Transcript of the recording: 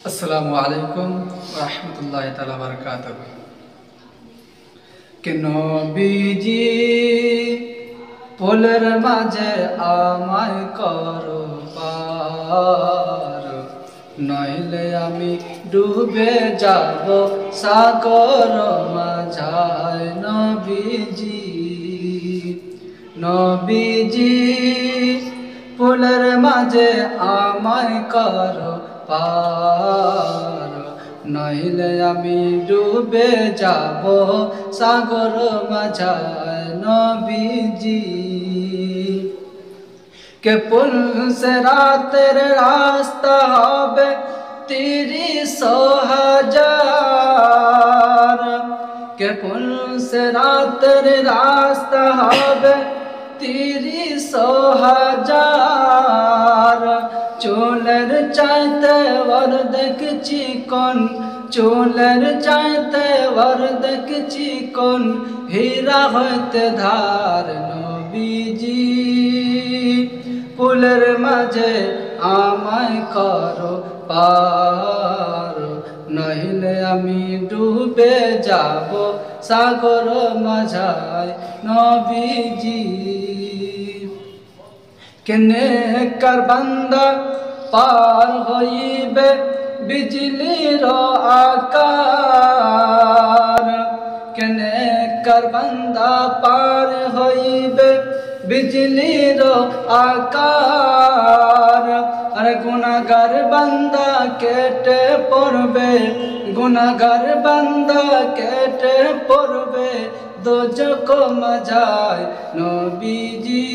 আসসালামু আলাইকুম রহমতুল্লাহি তাআলা বারাকাতুহু। কে নবীজি পোলের মাঝে আমায় করো পার, নইলে আমি ডুবে যাব সাগর মাঝায়। নবীজি নবীজি পোলের মাঝে আমায় করো পার, নইলে আমি ডুবে যাব সাগর মাঝায়। নবীজি কে পুল সে রাতের রাস্তা হবে 30,000, কে পুল সে রাতের রাস্তা হবে 30,000। চুলের চাইতে ওর দেখছি কোন, চুলের চাইতে ওর দেখছি কোন, হীরা হইতে ধার। নবীজি পুলের মাঝে আমায় করো পার, নইলে আমি ডুবে যাব সাগর মাঝায়। নবীজি কেনে কার বান্দা পার হইবে বিজলির আকার, কেনে কার বান্দা পার হইবে বিজলির আকার। আর গুনাহগার বান্দা কেটে পড়বে, গুনাহগার বান্দা কেটে পড়বে দোজখ মাঝায়। নবীজি